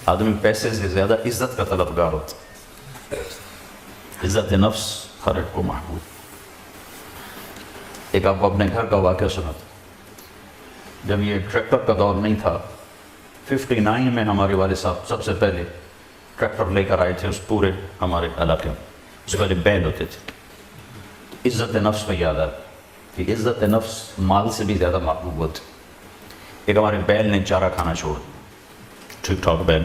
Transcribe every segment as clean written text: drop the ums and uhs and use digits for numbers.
آدمی پیسے سے زیادہ عزت کا طلبگار ہوتا، عزت نفس ہر ایک کو محبوب۔ ایک آپ کو اپنے گھر کا واقعہ سناتا، جب یہ ٹریکٹر کا دور نہیں تھا، 59 میں ہمارے والد صاحب سب سے پہلے ٹریکٹر لے کر آئے تھے اس پورے ہمارے علاقے میں۔ اس سے پہلے بیل ہوتے تھے۔ عزت نفس میں یاد آیا کہ عزت نفس مال سے بھی زیادہ محبوب ہوتی۔ ایک ہمارے بیل نے چارہ کھانا چھوڑ، ٹھیک ٹھاک بیل،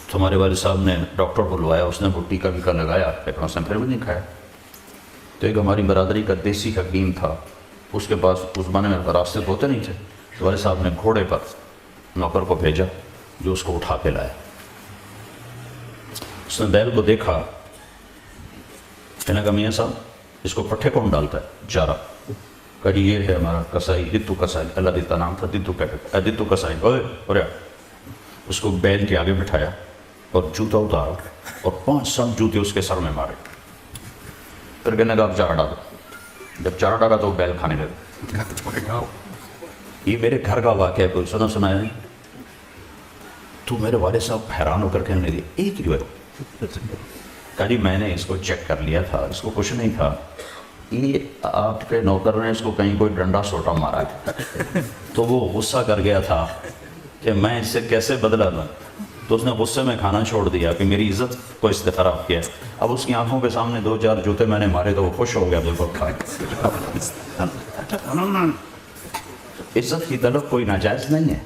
تو ہمارے والد صاحب نے ڈاکٹر بلوایا، اس نے وہ ٹیکا ویکا لگایا، لیکن اس نے پھر بھی نہیں کھایا۔ تو ایک ہماری برادری کا دیسی حکیم تھا، اس کے پاس اس زمانے میں راستے ہوتے نہیں تھے، تو والد صاحب نے گھوڑے پر نوکر کو بھیجا جو اس کو اٹھا کے لایا۔ اس نے بیل کو دیکھا، کہنے لگا میاں صاحب اس کو پٹھے کون ڈالتا ہے؟ چارہ۔ کہا جی یہ ہے ہمارا کسائی، دتو کسائی، اللہ دیتا نام تھا، دتو کہتے، دتو کسائی، اور اس کو بیل کے آگے بٹھایا اور جوتا اتارا اور 5 7 جوتے اس کے سر میں مارے۔ پھر کہنے لگا اب چارہ ڈالا۔ جب چارہ ڈالا تو بیل کھانے لگا۔ یہ میرے گھر کا واقعہ ہے، کوئی سنایا نہیں؟ تو میرے والد صاحب حیران ہو کر کہنے لگے ایک جو ہے، کہا جی میں نے اس کو چیک کر لیا تھا، اس کو کچھ نہیں تھا، یہ آپ کے نوکر نے اس کو کہیں کوئی ڈنڈا سوٹا مارا ہے، تو وہ غصہ کر گیا تھا کہ میں اس سے کیسے بدلا لوں، تو اس نے غصے میں کھانا چھوڑ دیا کہ میری عزت کو اس نے خراب کیا۔ اب اس کی آنکھوں کے سامنے 2 4 جوتے میں نے مارے تو وہ خوش ہو گیا، بالکل کھائے۔ عزت کی طلب کوئی ناجائز نہیں ہے،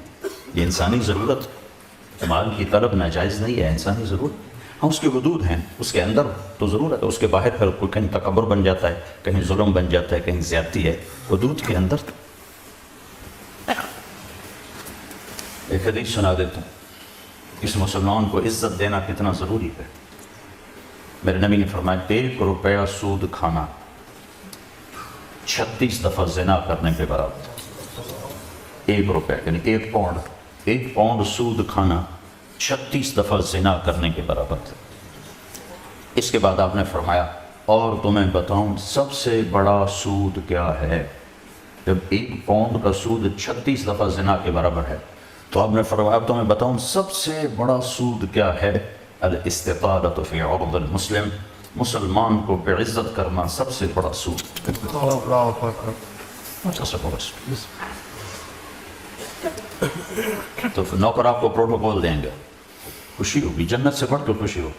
یہ انسانی ضرورت، مال کی طلب ناجائز نہیں ہے، انسانی ضرورت۔ ہاں اس کے حدود ہیں، اس کے اندر تو ضرورت ہے، اس کے باہر پھر کوئی کہیں تکبر بن جاتا ہے، کہیں ظلم بن جاتا ہے، کہیں زیادتی ہے، حدود کے اندر۔ ایک حدیث سنا دیتا ہوں، اس مسلمان کو عزت دینا کتنا ضروری ہے۔ میرے نبی نے فرمایا 1 روپیہ سود کھانا 36 دفعہ زنا کرنے کے برابر۔ 1 روپیہ یعنی 1 پاؤنڈ سود کھانا 36 دفعہ زنا کرنے کے برابر تھا۔ اس کے بعد آپ نے فرمایا اور تمہیں بتاؤں سب سے بڑا سود کیا ہے؟ جب 1 پاؤنڈ کا سود 36 دفعہ زنا کے برابر ہے تو آپ نے فرمایا تمہیں بتاؤں سب سے بڑا سود کیا ہے؟ الاستطالۃ فی عرض المسلم، مسلمان کو بعزت کرنا سب سے بڑا سود۔ تو نوکر آپ کو پروٹوکول دیں گے، خوشی ہوگی، جنت سے بڑھ کے خوشی ہو،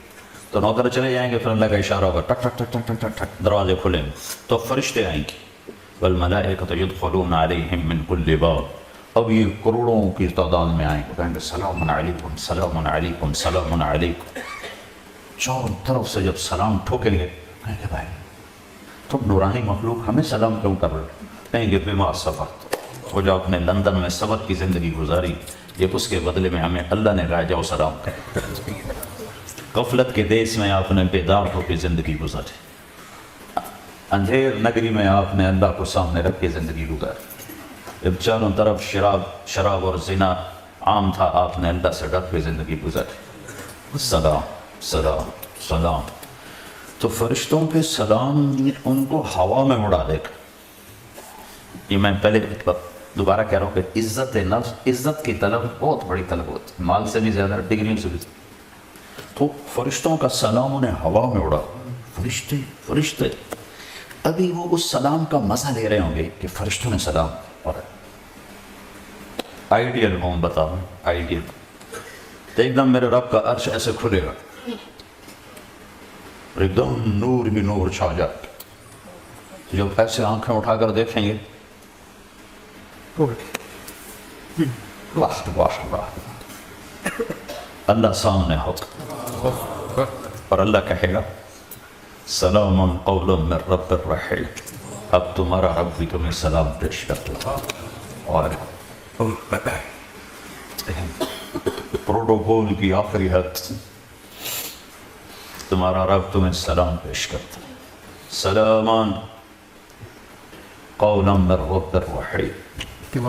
تو نوکر چلے جائیں گے، پھر اللہ کا اشارہ ہوگا، ٹک ٹک ٹک ٹک ٹک ٹک ٹک، دروازے کھلیں گے تو فرشتے آئیں گے، والملائکۃ یدخلون علیہم من کل باب، اب یہ کروڑوں کی تعداد میں آئیں گے، کہیں گے سلام علیکم سلام علیکم سلام علیکم۔ چاروں طرف سے جب سلام ٹھوکیں گے کہیں گے بھائی تم نورانی مخلوق ہمیں سلام کیوں کر رہے؟ کہیں گے بما صبرت، وہ جو آپ نے لندن میں صبر کی زندگی گزاری، یہ اس کے بدلے میں ہمیں اللہ نے کہا جاؤ سلام کریں۔ غفلت کے دیس میں آپ نے بیدار ہو کے زندگی گزاری، اندھیر نگری میں آپ نے اللہ کو سامنے رکھ کے زندگی گزاری، جب چاروں طرف شراب اور زنا عام تھا آپ نے اللہ سے ڈر کے زندگی گزاری۔ سلام سلام سلام، تو فرشتوں پہ سلام ان کو ہوا میں اڑا دے گا۔ یہ میں پہلے دوبارہ کہہ رہا ہوں کہ عزت نفس، عزت کی طلب بہت بڑی طلب ہوتی ہے، مال سے بھی زیادہ، ڈگریوں سے بھی۔ تو فرشتوں کا سلام انہیں ہوا میں اڑا، فرشتے ابھی وہ اس سلام کا مزہ لے رہے ہوں گے کہ فرشتوں نے سلام۔ اور آئیڈیل ہوں بتا رہا ہوں، آئیڈیل تو ایک دم میرے رب کا عرش ایسے کھلے گا، ایک دم نور ہی نور چھا جائے، جب ایسے آنکھیں اٹھا کر دیکھیں گے واہ واہ واہ، اللہ سامنے ہوگا اور اللہ کہے گا سلام قولا من رب الرحیم، اب تمہارا رب بھی تمہیں سلام پیش کرتا ہے۔ اور پروٹوکول کی آخری حد، تمہارا رب تمہیں سلام پیش کرتا ہے، سلامان قولا من رب الرحیم،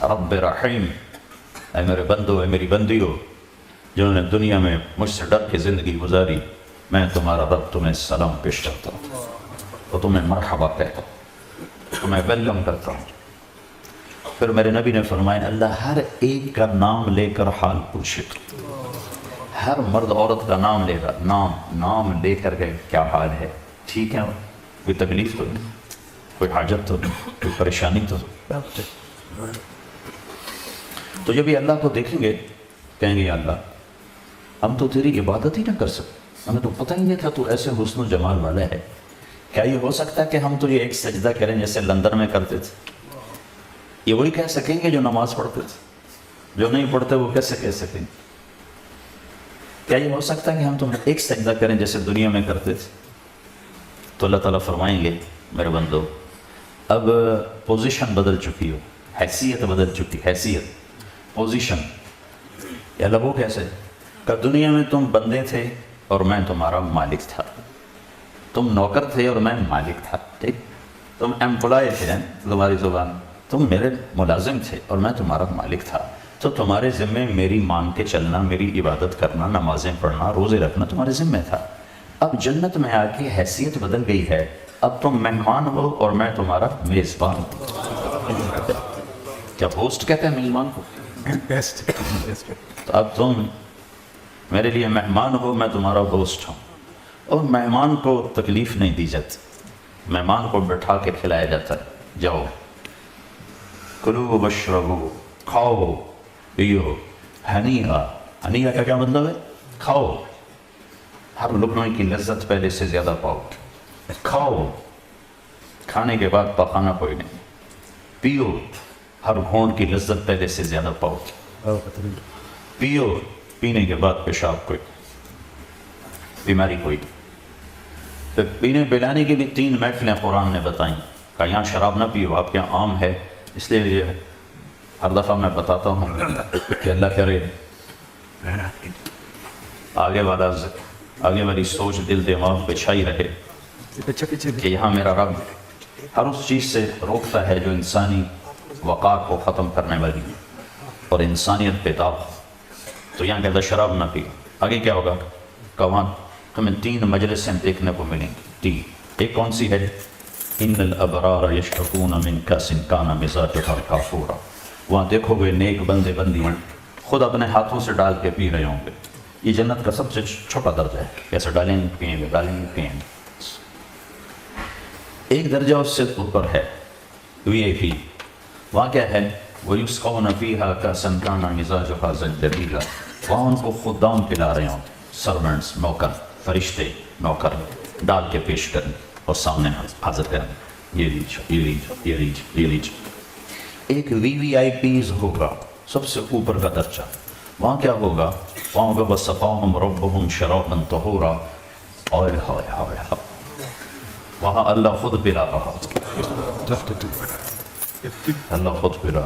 رب رحیم، اے میرے بندو، اے میری بندیو جنہوں نے دنیا میں مجھ سے ڈر کے زندگی گزاری، میں تمہارا رب تمہیں سلام پیش کرتا ہوں، تو تمہیں مرحبا کہتا ہوں، تمہیں ویلکم کرتا ہوں۔ پھر میرے نبی نے فرمایا اللہ ہر ایک کا نام لے کر حال پوچھے، ہر مرد عورت کا نام لے کر نام لے کر کے کیا حال ہے، ٹھیک ہے، کوئی تکلیف تو نہیں، کوئی حاجت تو نہیں، کوئی پریشانی تو نہیں۔ تو جب یہ اللہ کو دیکھیں گے کہیں گے یا اللہ ہم تو تیری عبادت ہی نہ کر سکتے، ہمیں تو پتہ ہی نہیں تھا تو ایسے حسن و جمال والا ہے، کیا یہ ہو سکتا ہے کہ ہم تو یہ ایک سجدہ کریں جیسے لندن میں کرتے تھے؟ یہ وہی کہہ سکیں گے جو نماز پڑھتے تھے، جو نہیں پڑھتے وہ کیسے کہہ سکیں گے؟ کیا یہ ہو سکتا ہے کہ ہم تم ایک سجدہ کریں جیسے دنیا میں کرتے تھے؟ تو اللہ تعالیٰ فرمائیں گے میرے بندو اب پوزیشن بدل چکی ہو، حیثیت بدل چکی، حیثیت پوزیشن، یا اللہ وہ کیسے کہ دنیا میں تم بندے تھے اور میں تمہارا مالک تھا، تم نوکر تھے اور میں مالک تھا، ٹھیک، تم ایمپلائی تھے، تمہاری زبان، تم میرے ملازم تھے اور میں تمہارا مالک تھا، تو تمہارے ذمے میری مان کے چلنا، میری عبادت کرنا، نمازیں پڑھنا، روزے رکھنا تمہارے ذمے تھا۔ اب جنت میں آ کے حیثیت بدل گئی ہے، اب تم مہمان ہو اور میں تمہارا میزبان ہوں۔ کیا ہوسٹ کہتے ہیں میزبان کو؟ تو اب تم میرے لیے مہمان ہو، میں تمہارا ہوسٹ ہوں، اور مہمان کو تکلیف نہیں دی جاتی، مہمان کو بٹھا کے کھلایا جاتا ہے، جاؤ کلو واشربو، کھاؤ پیو، ہنیئا، ہنیئا کا کیا مطلب ہے؟ کھاؤ، ہر لقمے کی لذت پہلے سے زیادہ پاؤ، کھاؤ، کھانے کے بعد پخانا کوئی نہیں، پیو، ہر گھونٹ کی لذت پہلے سے زیادہ پاؤ، پیو، پینے کے بعد پیشاب کوئی، بیماری کوئی۔ پھر پینے پلانے کی بھی 3 محفلیں قرآن نے بتائیں کہ یہاں شراب نہ پیو، آپ کے یہاں عام ہے، اس لیے یہ ہر دفعہ میں بتاتا ہوں کہ اللہ کرے آگے والی سوچ دل دماغ پہ چھائی رہے کہ یہاں میرا رب ہر اس چیز سے روکتا ہے جو انسانی وقار کو ختم کرنے والی اور انسانیت پہ داغ، تو یہاں کہتا شراب نہ پی۔ آگے کیا ہوگا؟ کہاں تمہیں 3 مجلسیں دیکھنے کو ملیں گی، 3۔ ایک کون سی ہے؟ ان الابرار یشربون من کاس کان مزاجها کافورا، وہاں دیکھو گے نیک بندے بندیاں خود اپنے ہاتھوں سے ڈال کے پی رہے ہوں گے۔ یہ جنت کا سب سے چھوٹا درجہ ہے، کیسے ڈالیں گے پیئیں گے، ڈالیں گے پیئیں گے۔ ایک درجہ اس سے اوپر ہے VIP، وہاں کیا ہے؟ وَيُسْقَوْنَ فِيهَا كَأْسًا كَانَ مِزَاجُهَا زَنْجَبِيلًا، وہاں ان کو خدام پلا رہے ہوں، سرونٹس، نوکر، فرشتے، نوکر ڈال کے پیش کریں اور سامنے حاضر کریں، یہ لیج۔ ایک VVIPs ہوگا، سب سے اوپر کا درجہ، وہاں کیا ہوگا؟ وہاں ہوگا وَسَقَاهُمْ رَبُّهُمْ شَرَابًا طَهُورًا، اور وہاں اللہ خود پلا رہا، اللہ خود پلا۔